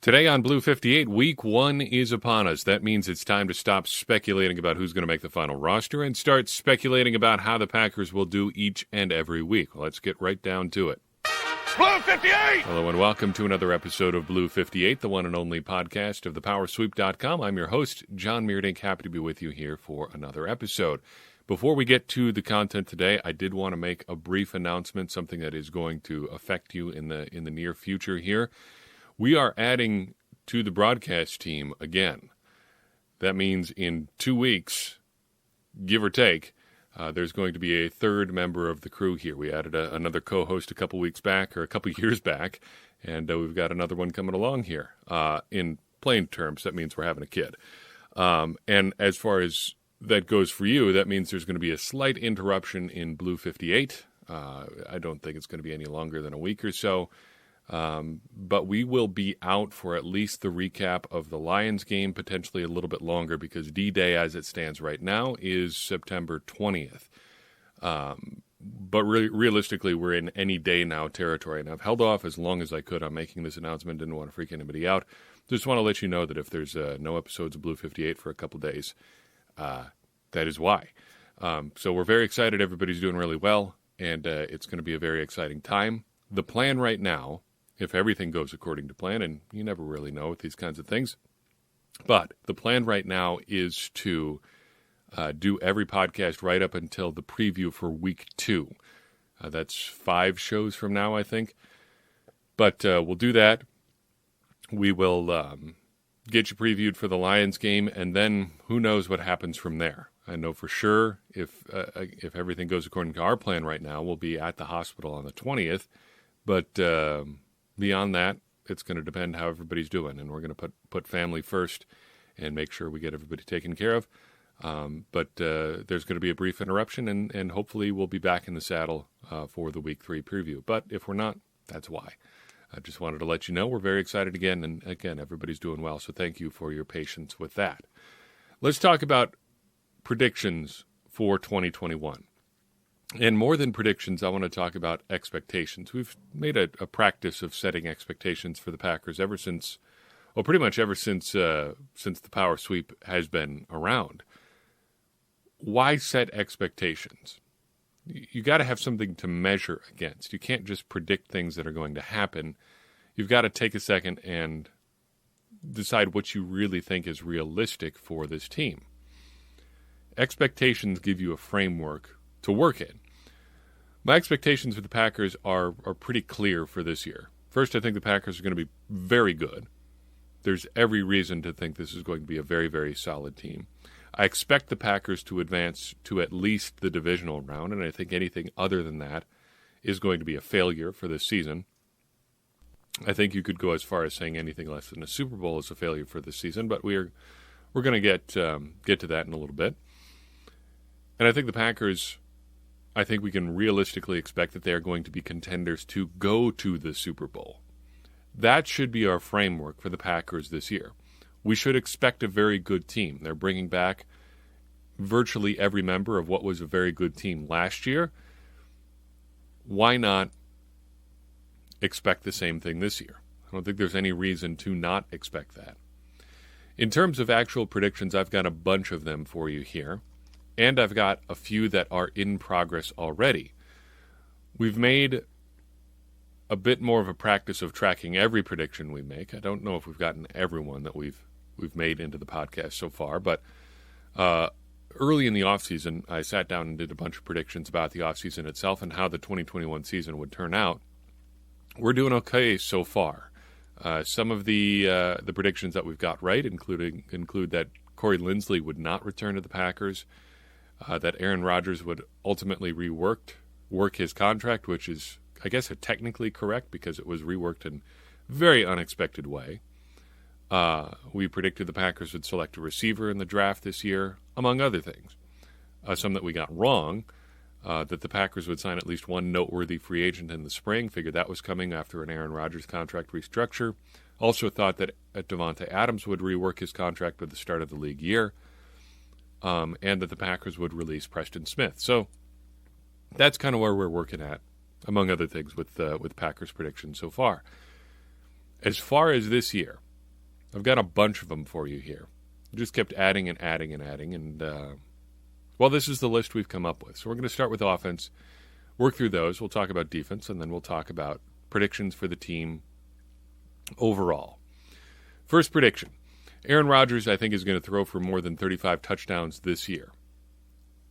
Today on Blue 58, Week 1 is upon us. That means it's time to stop speculating about who's going to make the final roster and start speculating about how the Packers will do each and every week. Let's get right down to it. Blue 58! Hello and welcome to another episode of Blue 58, the one and only podcast of thepowersweep.com. I'm your host, John Meerdink. Happy to be with you here for another episode. Before we get to the content today, I did want to make a brief announcement, something that is going to affect you in the near future here. We are adding to the broadcast team again. That means in 2 weeks, give or take, there's going to be a third member of the crew here. We added another co-host a couple years back, and we've got another one coming along here. In plain terms, that means we're having a kid. And as far as that goes for you, that means there's going to be a slight interruption in Blue 58. I don't think it's going to be any longer than a week or so. But we will be out for at least the recap of the Lions game, potentially a little bit longer, because D-Day, as it stands right now, is September 20th. But realistically, we're in any day now territory, and I've held off as long as I could on making this announcement. Didn't want to freak anybody out. Just want to let you know that if there's no episodes of Blue 58 for a couple days, that is why. So we're very excited. Everybody's doing really well, and it's going to be a very exciting time. The plan right now, if everything goes according to plan, and you never really know with these kinds of things, but the plan right now is to do every podcast right up until the preview for Week 2. That's 5 shows from now, I think. But we'll do that. We will get you previewed for the Lions game, and then who knows what happens from there. I know for sure if everything goes according to our plan right now, we'll be at the hospital on the 20th. But beyond that, it's going to depend how everybody's doing, and we're going to put family first and make sure we get everybody taken care of. But there's going to be a brief interruption, and hopefully we'll be back in the saddle for the Week 3 preview. But if we're not, that's why. I just wanted to let you know we're very excited again, and again, everybody's doing well, so thank you for your patience with that. Let's talk about predictions for 2021. And more than predictions, I want to talk about expectations. We've made a practice of setting expectations for the Packers pretty much ever since the Power Sweep has been around. Why set expectations? You got to have something to measure against. You can't just predict things that are going to happen. You've got to take a second and decide what you really think is realistic for this team. Expectations give you a framework to work in. My expectations for the Packers are pretty clear for this year. First, I think the Packers are going to be very good. There's every reason to think this is going to be a very, very solid team. I expect the Packers to advance to at least the divisional round, and I think anything other than that is going to be a failure for this season. I think you could go as far as saying anything less than a Super Bowl is a failure for this season, but we're going to get to that in a little bit. And I think the Packers, I think we can realistically expect that they are going to be contenders to go to the Super Bowl. That should be our framework for the Packers this year. We should expect a very good team. They're bringing back virtually every member of what was a very good team last year. Why not expect the same thing this year? I don't think there's any reason to not expect that. In terms of actual predictions, I've got a bunch of them for you here. And I've got a few that are in progress already. We've made a bit more of a practice of tracking every prediction we make. I don't know if we've gotten everyone that we've made into the podcast so far, but early in the offseason, I sat down and did a bunch of predictions about the offseason itself and how the 2021 season would turn out. We're doing okay so far. Some of the predictions that we've got right include that Corey Linsley would not return to the Packers, that Aaron Rodgers would ultimately work his contract, which is, I guess, technically correct because it was reworked in a very unexpected way. We predicted the Packers would select a receiver in the draft this year, among other things. Some that we got wrong, that the Packers would sign at least one noteworthy free agent in the spring. Figured that was coming after an Aaron Rodgers contract restructure. Also thought that Davante Adams would rework his contract at the start of the league year. And that the Packers would release Preston Smith. So that's kind of where we're working at, among other things, with Packers predictions so far. As far as this year, I've got a bunch of them for you here. Just kept adding and adding and adding, and this is the list we've come up with. So we're going to start with offense, work through those. We'll talk about defense, and then we'll talk about predictions for the team overall. First prediction. Aaron Rodgers, I think, is going to throw for more than 35 touchdowns this year.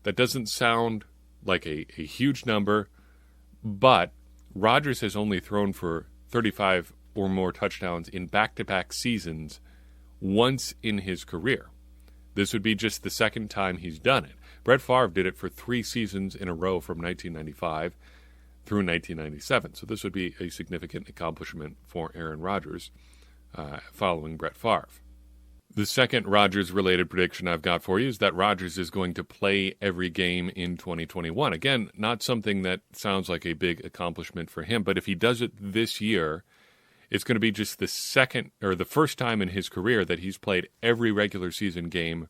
That doesn't sound like a huge number, but Rodgers has only thrown for 35 or more touchdowns in back-to-back seasons once in his career. This would be just the second time he's done it. Brett Favre did it for 3 seasons in a row from 1995 through 1997. So this would be a significant accomplishment for Aaron Rodgers following Brett Favre. The second Rodgers-related prediction I've got for you is that Rodgers is going to play every game in 2021. Again, not something that sounds like a big accomplishment for him, but if he does it this year, it's going to be just the first time in his career that he's played every regular season game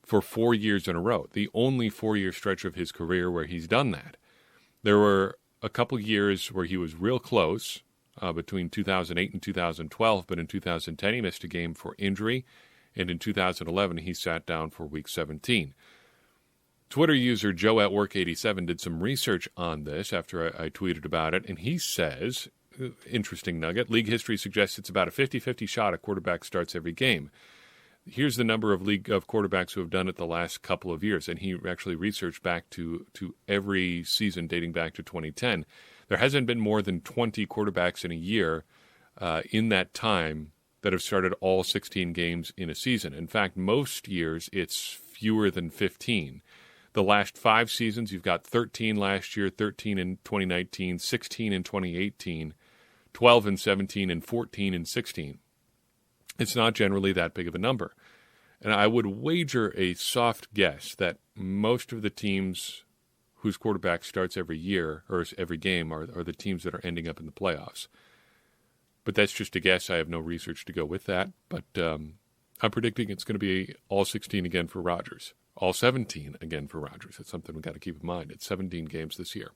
for 4 years in a row. The only 4-year stretch of his career where he's done that. There were a couple years where he was real close, between 2008 and 2012, but in 2010 he missed a game for injury, and in 2011 he sat down for Week 17. Twitter user Joe@Work87 did some research on this after I tweeted about it, and he says, interesting nugget, league history suggests it's about a 50-50 shot a quarterback starts every game. Here's the number of quarterbacks who have done it the last couple of years, and he actually researched back to every season dating back to 2010. There hasn't been more than 20 quarterbacks in a year in that time that have started all 16 games in a season. In fact, most years it's fewer than 15. The last 5 seasons, you've got 13 last year, 13 in 2019, 16 in 2018, 12 in 17, and 14 in 16. It's not generally that big of a number. And I would wager a soft guess that most of the teams whose quarterback starts every year or every game are the teams that are ending up in the playoffs. But that's just a guess. I have no research to go with that. But I'm predicting it's going to be all 16 again for Rodgers. All 17 again for Rodgers. That's something we've got to keep in mind. It's 17 games this year.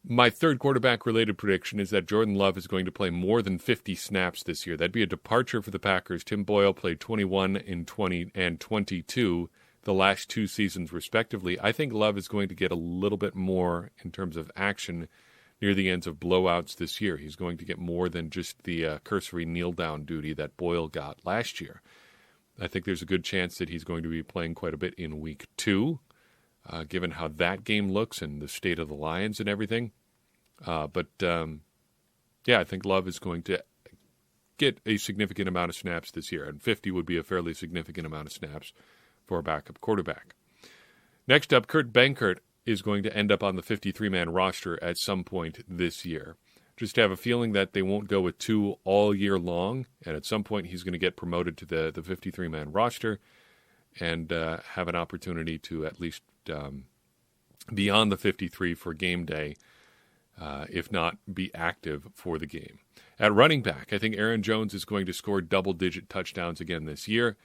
My third quarterback-related prediction is that Jordan Love is going to play more than 50 snaps this year. That'd be a departure for the Packers. Tim Boyle played 21 in 20 and 22 the last 2 seasons, respectively. I think Love is going to get a little bit more in terms of action near the ends of blowouts this year. He's going to get more than just the cursory kneel-down duty that Boyle got last year. I think there's a good chance that he's going to be playing quite a bit in Week 2. Given how that game looks and the state of the Lions and everything. I think Love is going to get a significant amount of snaps this year, and 50 would be a fairly significant amount of snaps for a backup quarterback. Next up, Kurt Benkert is going to end up on the 53-man roster at some point this year. Just have a feeling that they won't go with 2 all year long, and at some point he's going to get promoted to the 53-man roster and have an opportunity to at least be on the 53 for game day, if not be active for the game. At running back, I think Aaron Jones is going to score double-digit touchdowns again this year.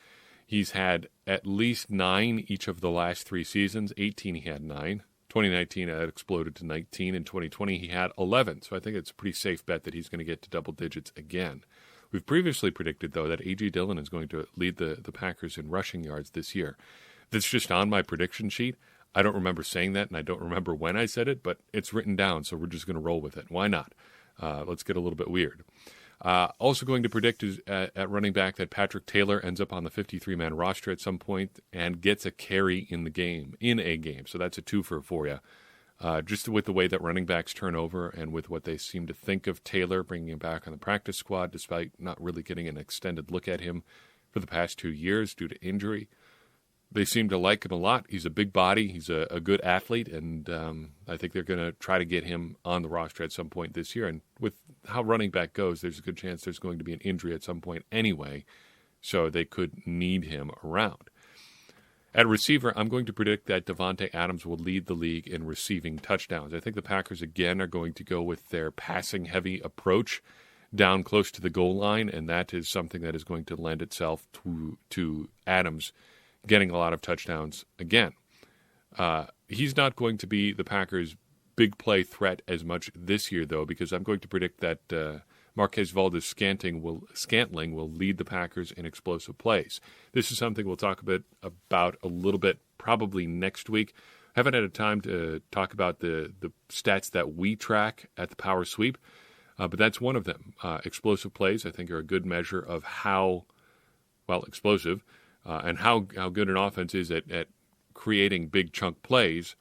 He's had at least 9 each of the last 3 seasons. 18 he had 9. 2019 that exploded to 19. In 2020 he had 11. So I think it's a pretty safe bet that he's going to get to double digits again. We've previously predicted, though, that A.J. Dillon is going to lead the Packers in rushing yards this year. That's just on my prediction sheet. I don't remember saying that, and I don't remember when I said it, but it's written down, so we're just going to roll with it. Why not? Let's get a little bit weird. Also going to predict at running back that Patrick Taylor ends up on the 53-man roster at some point and gets a carry in a game. So that's a twofer for you. Just with the way that running backs turn over and with what they seem to think of Taylor, bringing him back on the practice squad despite not really getting an extended look at him for the past 2 years due to injury. They seem to like him a lot. He's a big body. He's a good athlete, and I think they're going to try to get him on the roster at some point this year. And with how running back goes, there's a good chance there's going to be an injury at some point anyway, so they could need him around. At receiver, I'm going to predict that Davante Adams will lead the league in receiving touchdowns. I think the Packers, again, are going to go with their passing-heavy approach down close to the goal line, and that is something that is going to lend itself to Adams getting a lot of touchdowns again. He's not going to be the Packers' big play threat as much this year, though, because I'm going to predict that Marquez Valdes-Scantling will lead the Packers in explosive plays. This is something we'll talk about a little bit probably next week. I haven't had a time to talk about the stats that we track at the Power Sweep, but that's one of them. Explosive plays, I think, are a good measure of how, explosive, and how good an offense is at creating big chunk plays.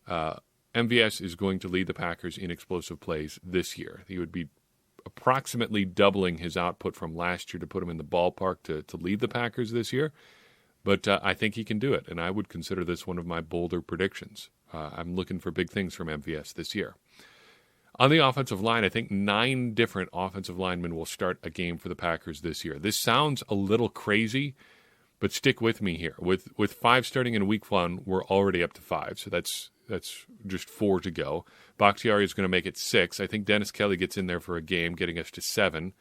MVS is going to lead the Packers in explosive plays this year. He would be approximately doubling his output from last year to put him in the ballpark to lead the Packers this year. But I think he can do it, and I would consider this one of my bolder predictions. I'm looking for big things from MVS this year. On the offensive line, I think 9 different offensive linemen will start a game for the Packers this year. This sounds a little crazy, but stick with me here. With 5 starting in week 1, we're already up to 5, so that's just 4 to go. Bakhtiari is going to make it 6. I think Dennis Kelly gets in there for a game, getting us to 7.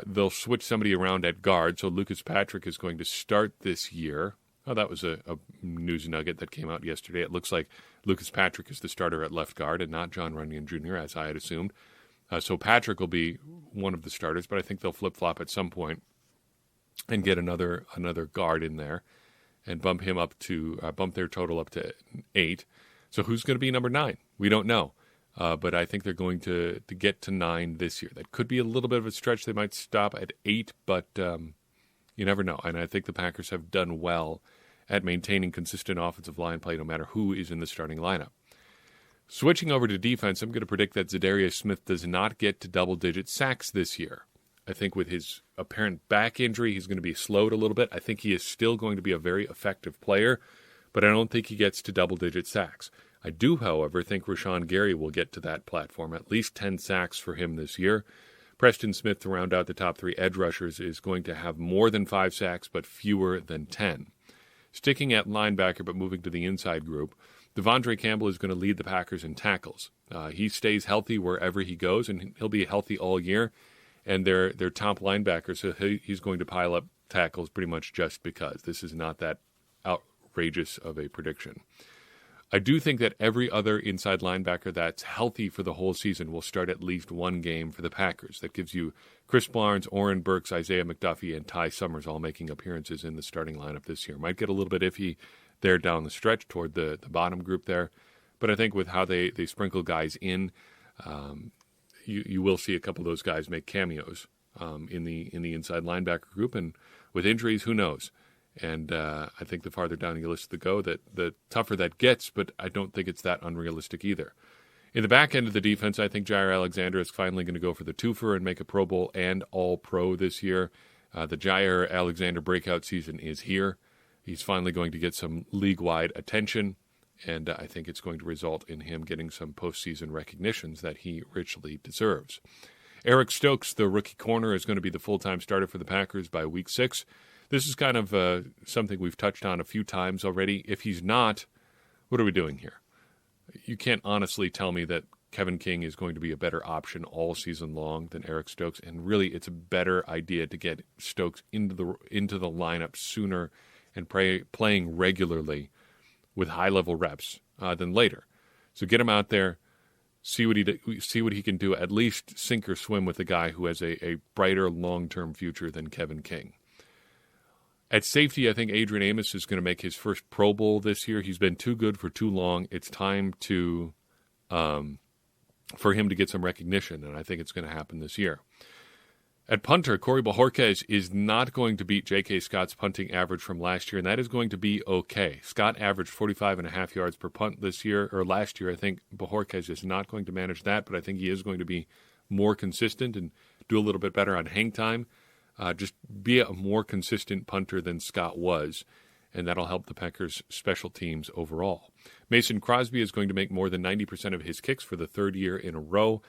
They'll switch somebody around at guard, so Lucas Patrick is going to start this year. Oh, that was a news nugget that came out yesterday. It looks like Lucas Patrick is the starter at left guard and not John Runyon Jr., as I had assumed. So Patrick will be one of the starters, but I think they'll flip-flop at some point and get another guard in there and bump their total up to 8. So who's going to be number 9? We don't know. But I think they're going to get to 9 this year. That could be a little bit of a stretch. They might stop at 8, but you never know. And I think the Packers have done well at maintaining consistent offensive line play no matter who is in the starting lineup. Switching over to defense, I'm going to predict that Zadarius Smith does not get to double-digit sacks this year. I think with his apparent back injury, he's going to be slowed a little bit. I think he is still going to be a very effective player, but I don't think he gets to double-digit sacks. I do, however, think Rashawn Gary will get to that platform, at least 10 sacks for him this year. Preston Smith, to round out the top 3 edge rushers, is going to have more than 5 sacks, but fewer than 10. Sticking at linebacker, but moving to the inside group, Devondre Campbell is going to lead the Packers in tackles. He stays healthy wherever he goes, and he'll be healthy all year. And they're top linebackers, so he's going to pile up tackles pretty much just because. This is not that outrageous of a prediction. I do think that every other inside linebacker that's healthy for the whole season will start at least one game for the Packers. That gives you Chris Barnes, Oren Burks, Isaiah McDuffie, and Ty Summers all making appearances in the starting lineup this year. Might get a little bit iffy there down the stretch toward the bottom group there. But I think with how they sprinkle guys in, you will see a couple of those guys make cameos in the inside linebacker group. And with injuries, who knows? And I think the farther down you list to go, the tougher that gets, but I don't think it's that unrealistic either. In the back end of the defense, I think Jair Alexander is finally going to go for the twofer and make a Pro Bowl and All-Pro this year. The Jair Alexander breakout season is here. He's finally going to get some league-wide attention, and I think it's going to result in him getting some postseason recognitions that he richly deserves. Eric Stokes, the rookie corner, is going to be the full-time starter for the Packers by Week 6. This is kind of something we've touched on a few times already. If he's not, what are we doing here? You can't honestly tell me that Kevin King is going to be a better option all season long than Eric Stokes, and really it's a better idea to get Stokes into the lineup sooner and playing regularly with high-level reps than later. So get him out there, see what he can do, at least sink or swim with a guy who has a brighter long-term future than Kevin King. At safety, I think Adrian Amos is going to make his first Pro Bowl this year. He's been too good for too long. It's time for him to get some recognition, and I think it's going to happen this year. At punter, Corey Bojorquez is not going to beat J.K. Scott's punting average from last year, and that is going to be okay. Scott averaged 45.5 yards per punt this year, or last year. I think Bojorquez is not going to manage that, but I think he is going to be more consistent and do a little bit better on hang time. Just be a more consistent punter than Scott was, and that'll help the Packers' special teams overall. Mason Crosby is going to make more than 90% of his kicks for the 3rd year in a row.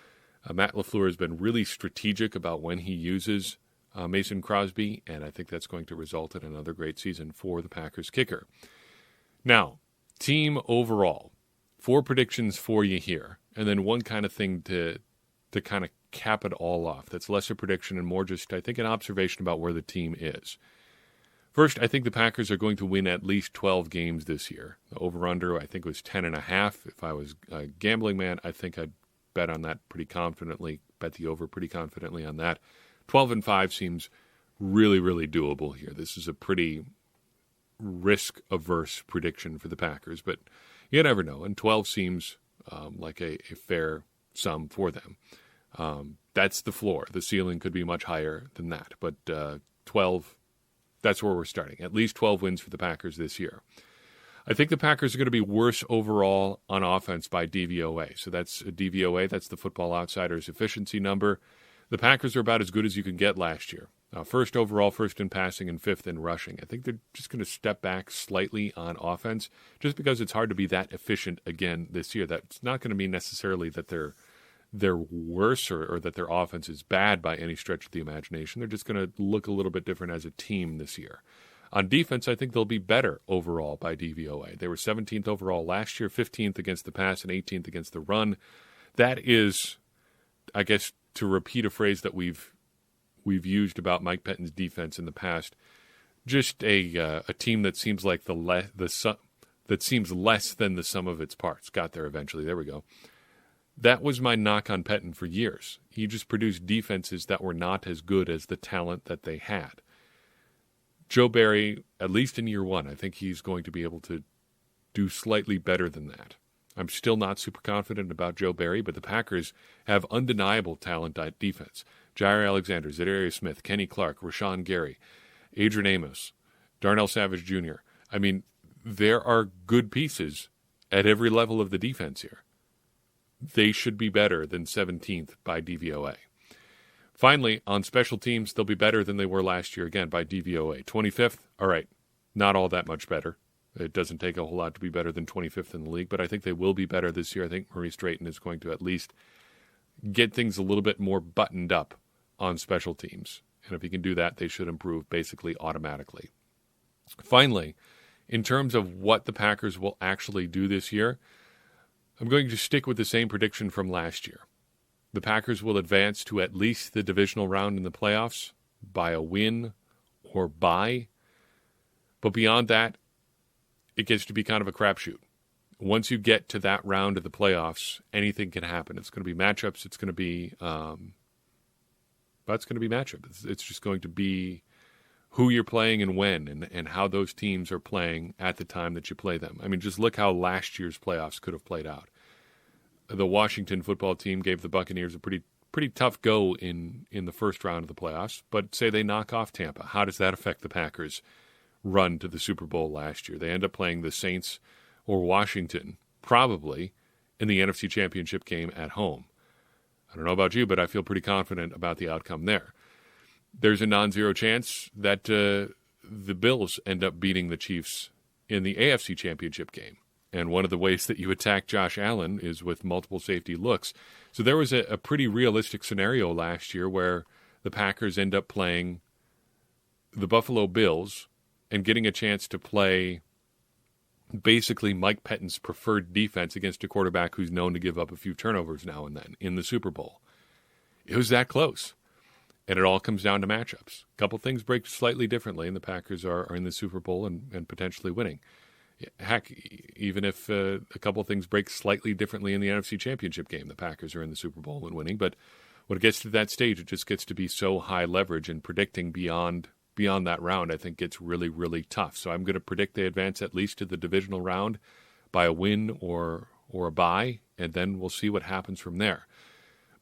Matt LaFleur has been really strategic about when he uses Mason Crosby, and I think that's going to result in another great season for the Packers kicker. Now, team overall, 4 predictions for you here, and then one kind of thing to kind of cap it all off. That's less a prediction and more just, I think, an observation about where the team is. First, I think the Packers are going to win at least 12 games this year. The over-under, I think, was 10.5. If I was a gambling man, I think I'd bet on that pretty confidently, bet the over pretty confidently on that. 12-5 seems really, really doable here. This is a pretty risk-averse prediction for the Packers, but you never know. And 12 seems like a fair sum for them. That's the floor. The ceiling could be much higher than that, but 12, that's where we're starting. At least 12 wins for the Packers this year. I think the Packers are going to be worse overall on offense by DVOA. So that's a DVOA. That's the Football Outsiders efficiency number. The Packers are about as good as you can get last year. First overall, first in passing, and fifth in rushing. I think they're just going to step back slightly on offense just because it's hard to be that efficient again this year. That's not going to mean necessarily that they're worse or that their offense is bad by any stretch of the imagination. They're just going to look a little bit different as a team this year. On defense, I think they'll be better overall by DVOA. They were 17th overall last year, 15th against the pass, and 18th against the run. That is, I guess, to repeat a phrase that we've used about Mike Pettine's defense in the past, just a team that seems like that seems less than the sum of its parts. Got there eventually. There we go. That was my knock on Pettine for years. He just produced defenses that were not as good as the talent that they had. Joe Barry, at least in year one, I think he's going to be able to do slightly better than that. I'm still not super confident about Joe Barry, but the Packers have undeniable talent at defense. Jair Alexander, Za'Darius Smith, Kenny Clark, Rashawn Gary, Adrian Amos, Darnell Savage Jr. I mean, there are good pieces at every level of the defense here. They should be better than 17th by DVOA. Finally, on special teams, they'll be better than they were last year, again, by DVOA. 25th, all right, not all that much better. It doesn't take a whole lot to be better than 25th in the league, but I think they will be better this year. I think Maurice Drayton is going to at least get things a little bit more buttoned up on special teams. And if he can do that, they should improve basically automatically. Finally, in terms of what the Packers will actually do this year, I'm going to stick with the same prediction from last year. The Packers will advance to at least the divisional round in the playoffs by a win or bye. But beyond that, it gets to be kind of a crapshoot. Once you get to that round of the playoffs, anything can happen. It's going to be matchups. It's going to be, matchup. It's just going to be who you're playing and when, and how those teams are playing at the time that you play them. I mean, just look how last year's playoffs could have played out. The Washington football team gave the Buccaneers a pretty tough go in the first round of the playoffs, but say they knock off Tampa. How does that affect the Packers' run to the Super Bowl last year? They end up playing the Saints or Washington, probably, in the NFC Championship game at home. I don't know about you, but I feel pretty confident about the outcome there. There's a non-zero chance that the Bills end up beating the Chiefs in the AFC Championship game. And one of the ways that you attack Josh Allen is with multiple safety looks. So there was a pretty realistic scenario last year where the Packers end up playing the Buffalo Bills and getting a chance to play basically Mike Pettine's preferred defense against a quarterback who's known to give up a few turnovers now and then in the Super Bowl. It was that close. And it all comes down to matchups. A couple things break slightly differently, and the Packers are in the Super Bowl and potentially winning. Heck, even if a couple things break slightly differently in the NFC Championship game, the Packers are in the Super Bowl and winning. But when it gets to that stage, it just gets to be so high leverage, and predicting beyond that round, I think, gets really, really tough. So I'm going to predict they advance at least to the divisional round by a win or a bye, and then we'll see what happens from there.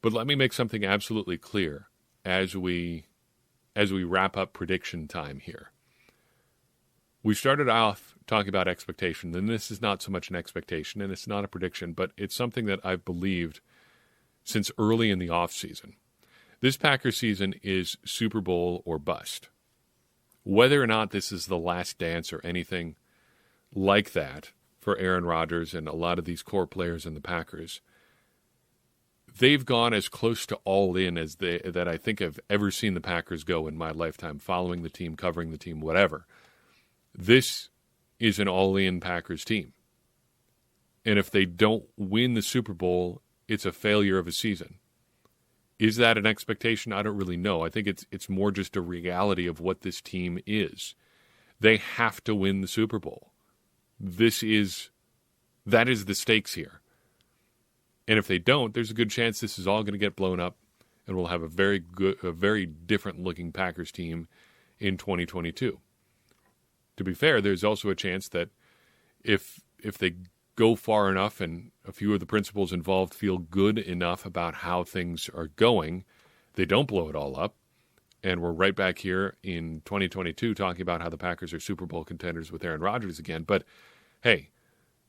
But let me make something absolutely clear as we wrap up prediction time here. We started off talking about expectation, and this is not so much an expectation, and it's not a prediction, but it's something that I've believed since early in the offseason. This Packers season is Super Bowl or bust. Whether or not this is the last dance or anything like that for Aaron Rodgers and a lot of these core players in the Packers, they've gone as close to all in as that I think I've ever seen the Packers go in my lifetime, following the team, covering the team, whatever. This is an all-in Packers team. And if they don't win the Super Bowl, it's a failure of a season. Is that an expectation? I don't really know. I think it's more just a reality of what this team is. They have to win the Super Bowl. That is the stakes here. And if they don't, there's a good chance this is all going to get blown up, and we'll have a very different looking Packers team in 2022. To be fair, there's also a chance that if they go far enough and a few of the principals involved feel good enough about how things are going, they don't blow it all up, and we're right back here in 2022 talking about how the Packers are Super Bowl contenders with Aaron Rodgers again. But hey,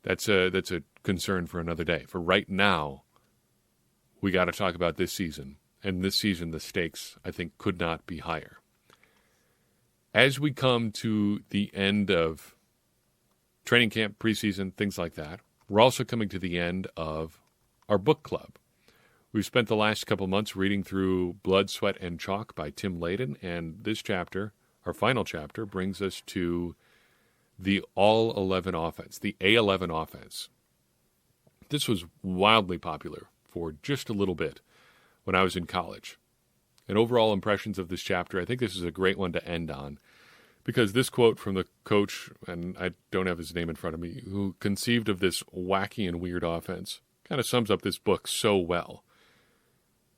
that's a concern for another day. For right now, we got to talk about this season. And this season, the stakes, I think, could not be higher. As we come to the end of training camp, preseason, things like that, we're also coming to the end of our book club. We've spent the last couple months reading through Blood, Sweat, and Chalk by Tim Layden, and this chapter, our final chapter, brings us to the All-11 offense, the A11 offense. This was wildly popular for just a little bit when I was in college. And overall impressions of this chapter, I think this is a great one to end on, because this quote from the coach, and I don't have his name in front of me, who conceived of this wacky and weird offense, kind of sums up this book so well.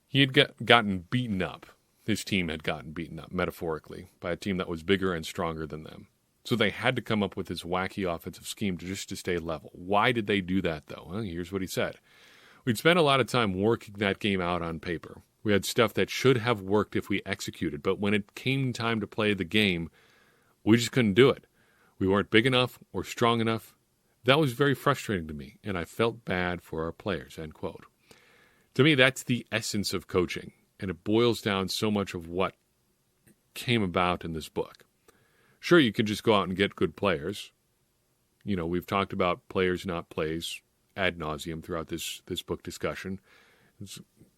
He had gotten beaten up. His team had gotten beaten up, metaphorically, by a team that was bigger and stronger than them. So they had to come up with this wacky offensive scheme to stay level. Why did they do that, though? Well, here's what he said. We'd spent a lot of time working that game out on paper. We had stuff that should have worked if we executed, but when it came time to play the game, we just couldn't do it. We weren't big enough or strong enough. That was very frustrating to me, and I felt bad for our players, end quote. To me, that's the essence of coaching, and it boils down so much of what came about in this book. Sure, you can just go out and get good players. You know, we've talked about players, not plays, ad nauseum throughout this book discussion.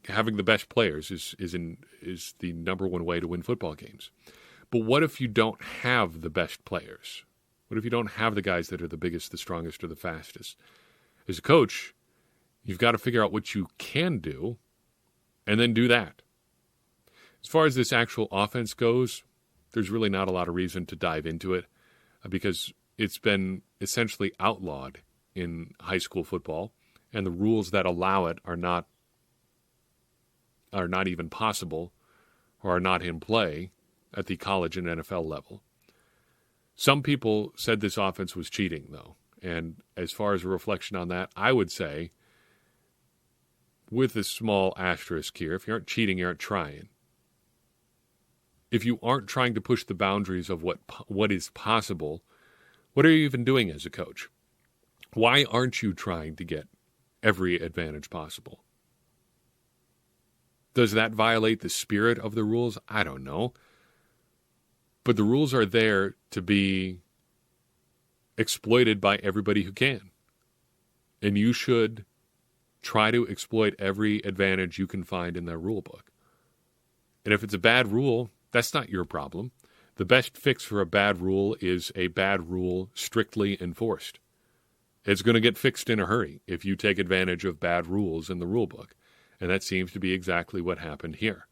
Having the best players is the number one way to win football games. But what if you don't have the best players? What if you don't have the guys that are the biggest, the strongest, or the fastest? As a coach, you've got to figure out what you can do and then do that. As far as this actual offense goes, there's really not a lot of reason to dive into it because it's been essentially outlawed in high school football, and the rules that allow it are not even possible or are not in play at the college and NFL level. Some people said this offense was cheating, though, and as far as a reflection on that, I would say, with a small asterisk here, if you aren't cheating, you aren't trying. If you aren't trying to push the boundaries of what is possible, what are you even doing as a coach? Why aren't you trying to get every advantage possible? Does that violate the spirit of the rules? I don't know. But the rules are there to be exploited by everybody who can. And you should try to exploit every advantage you can find in their rule book. And if it's a bad rule, that's not your problem. The best fix for a bad rule is a bad rule strictly enforced. It's going to get fixed in a hurry if you take advantage of bad rules in the rule book. And that seems to be exactly what happened here.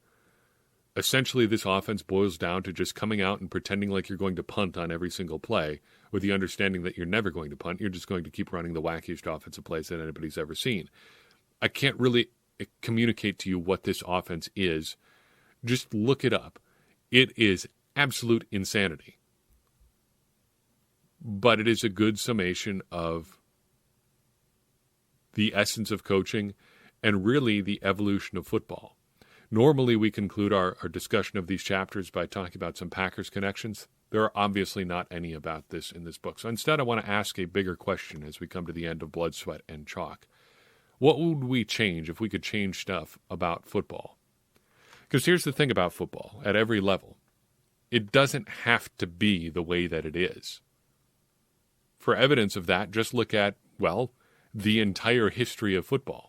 Essentially, this offense boils down to just coming out and pretending like you're going to punt on every single play with the understanding that you're never going to punt. You're just going to keep running the wackiest offensive plays that anybody's ever seen. I can't really communicate to you what this offense is. Just look it up. It is absolute insanity. But it is a good summation of the essence of coaching and really the evolution of football. Normally, we conclude our discussion of these chapters by talking about some Packers connections. There are obviously not any about this in this book. So instead, I want to ask a bigger question as we come to the end of Blood, Sweat, and Chalk. What would we change if we could change stuff about football? Because here's the thing about football at every level. It doesn't have to be the way that it is. For evidence of that, just look at, well, the entire history of football.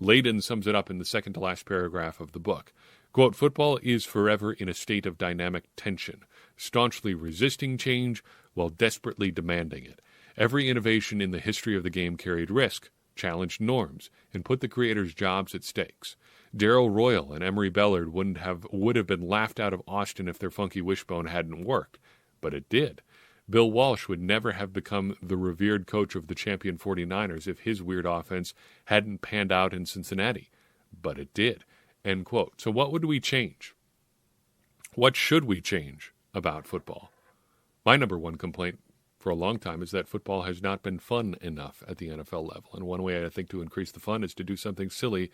Layden sums it up in the second to last paragraph of the book. Quote, football is forever in a state of dynamic tension, staunchly resisting change while desperately demanding it. Every innovation in the history of the game carried risk, challenged norms, and put the creators' jobs at stakes. Darrell Royal and Emory Bellard would have been laughed out of Austin if their funky wishbone hadn't worked, but it did. Bill Walsh would never have become the revered coach of the champion 49ers if his weird offense hadn't panned out in Cincinnati. But it did. End quote. So what would we change? What should we change about football? My number one complaint for a long time is that football has not been fun enough at the NFL level. And one way I think to increase the fun is to do something silly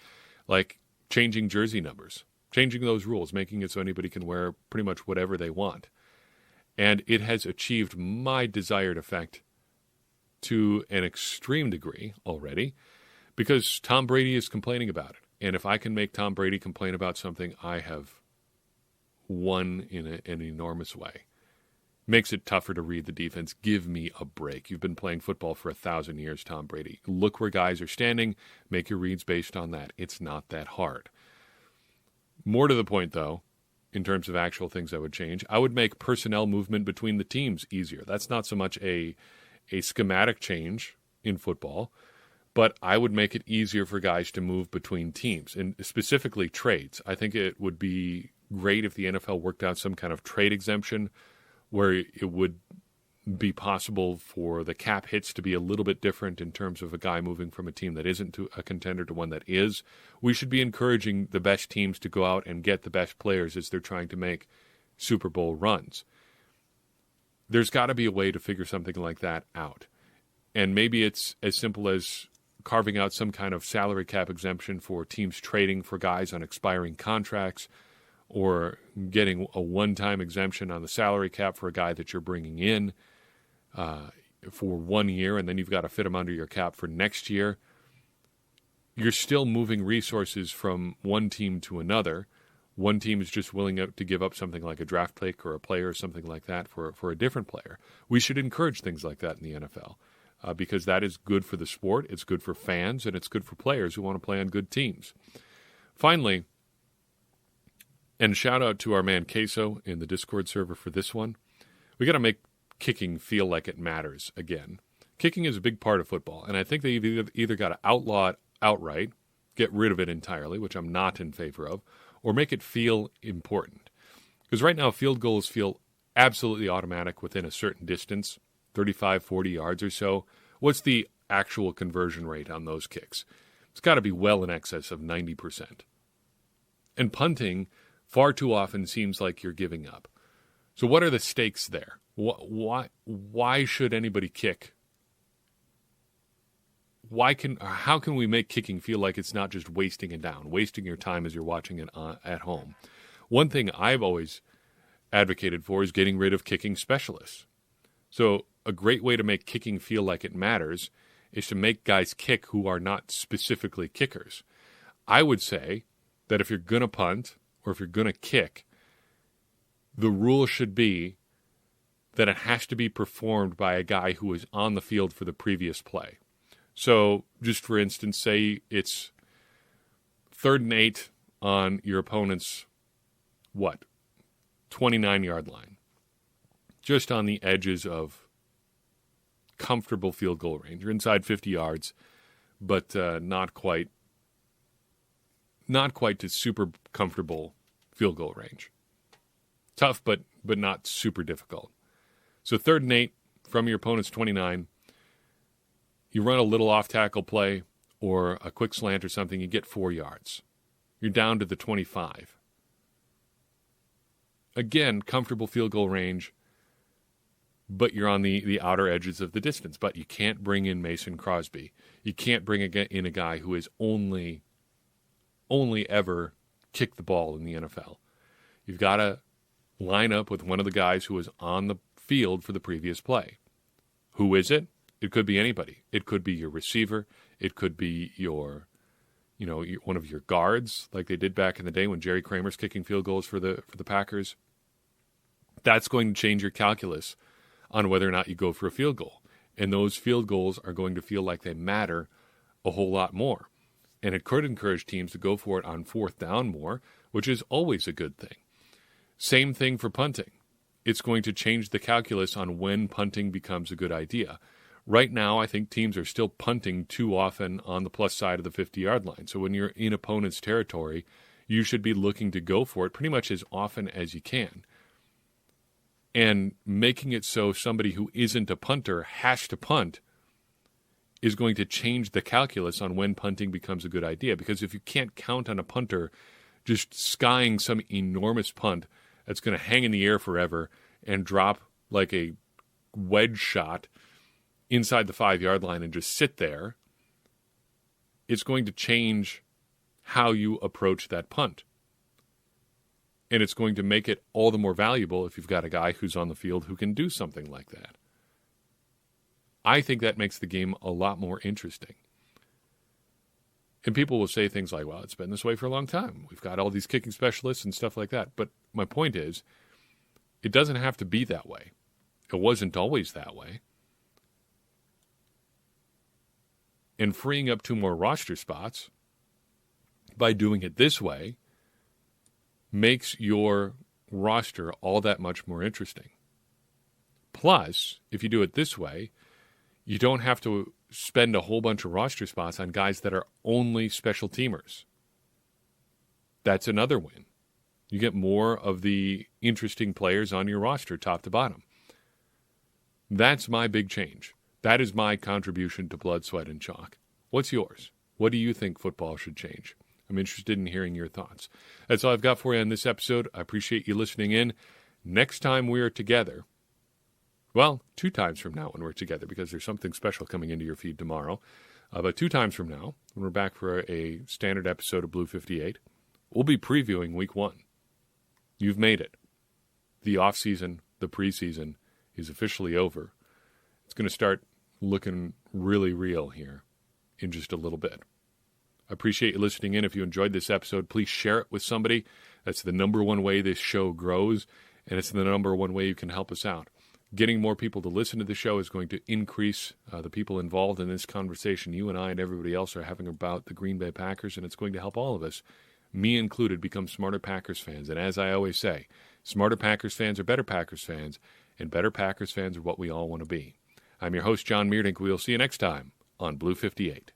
like changing jersey numbers, changing those rules, making it so anybody can wear pretty much whatever they want. And it has achieved my desired effect to an extreme degree already because Tom Brady is complaining about it. And if I can make Tom Brady complain about something, I have won in an enormous way. Makes it tougher to read the defense. Give me a break. You've been playing football for 1,000 years, Tom Brady. Look where guys are standing. Make your reads based on that. It's not that hard. More to the point, though, in terms of actual things I would change, I would make personnel movement between the teams easier. That's not so much a schematic change in football, but I would make it easier for guys to move between teams, and specifically trades. I think it would be great if the NFL worked out some kind of trade exemption where it would be possible for the cap hits to be a little bit different in terms of a guy moving from a team that isn't to a contender to one that is. We should be encouraging the best teams to go out and get the best players as they're trying to make Super Bowl runs. There's got to be a way to figure something like that out. And maybe it's as simple as carving out some kind of salary cap exemption for teams trading for guys on expiring contracts, or getting a one-time exemption on the salary cap for a guy that you're bringing in for 1 year, and then you've got to fit him under your cap for next year. You're still moving resources from one team to another. One team is just willing to give up something like a draft pick or a player or something like that for a different player. We should encourage things like that in the NFL because that is good for the sport, it's good for fans, and it's good for players who want to play on good teams. Finally, and shout out to our man Queso in the Discord server for this one. We got to make kicking feel like it matters again. Kicking is a big part of football, and I think they've either got to outlaw it outright, get rid of it entirely, which I'm not in favor of, or make it feel important. Because right now field goals feel absolutely automatic within a certain distance, 35, 40 yards or so. What's the actual conversion rate on those kicks? It's got to be well in excess of 90%. And punting far too often seems like you're giving up. So what are the stakes there? Why should anybody kick? How can we make kicking feel like it's not just wasting a down, wasting your time as you're watching it at home? One thing I've always advocated for is getting rid of kicking specialists. So a great way to make kicking feel like it matters is to make guys kick who are not specifically kickers. I would say that if you're going to punt, or if you're going to kick, the rule should be that it has to be performed by a guy who was on the field for the previous play. So, just for instance, say it's 3rd and 8 on your opponent's, 29-yard line. Just on the edges of comfortable field goal range. You're inside 50 yards, but not quite to super comfortable field goal range. Tough, but not super difficult. So 3rd and 8 from your opponent's 29. You run a little off-tackle play or a quick slant or something, you get 4 yards. You're down to the 25. Again, comfortable field goal range, but you're on the outer edges of the distance. But you can't bring in Mason Crosby. You can't bring in a guy who is only ever kicked the ball in the NFL. You've got to line up with one of the guys who was on the field for the previous play. Who is it? It could be anybody. It could be your receiver. It could be one of your guards, like they did back in the day when Jerry Kramer's kicking field goals for the Packers. That's going to change your calculus on whether or not you go for a field goal. And those field goals are going to feel like they matter a whole lot more. And it could encourage teams to go for it on 4th down more, which is always a good thing. Same thing for punting. It's going to change the calculus on when punting becomes a good idea. Right now, I think teams are still punting too often on the plus side of the 50-yard line. So when you're in opponent's territory, you should be looking to go for it pretty much as often as you can. And making it so somebody who isn't a punter has to punt is going to change the calculus on when punting becomes a good idea. Because if you can't count on a punter just skying some enormous punt that's going to hang in the air forever and drop like a wedge shot inside the 5-yard line and just sit there, it's going to change how you approach that punt. And it's going to make it all the more valuable if you've got a guy who's on the field who can do something like that. I think that makes the game a lot more interesting. And people will say things like, well, it's been this way for a long time. We've got all these kicking specialists and stuff like that. But my point is, it doesn't have to be that way. It wasn't always that way. And freeing up 2 more roster spots by doing it this way makes your roster all that much more interesting. Plus, if you do it this way, you don't have to spend a whole bunch of roster spots on guys that are only special teamers. That's another win. You get more of the interesting players on your roster, top to bottom. That's my big change. That is my contribution to Blood, Sweat, and Chalk. What's yours? What do you think football should change? I'm interested in hearing your thoughts. That's all I've got for you on this episode. I appreciate you listening in. Next time we are together, well, 2 times from now when we're together, because there's something special coming into your feed tomorrow. But 2 times from now, when we're back for a standard episode of Blue 58, we'll be previewing Week 1. You've made it. The off-season, the preseason, is officially over. It's going to start looking really real here in just a little bit. I appreciate you listening in. If you enjoyed this episode, please share it with somebody. That's the number one way this show grows, and it's the number one way you can help us out. Getting more people to listen to the show is going to increase the people involved in this conversation you and I and everybody else are having about the Green Bay Packers, and it's going to help all of us, me included, become smarter Packers fans. And as I always say, smarter Packers fans are better Packers fans, and better Packers fans are what we all want to be. I'm your host, John Meerdink. We'll see you next time on Blue 58.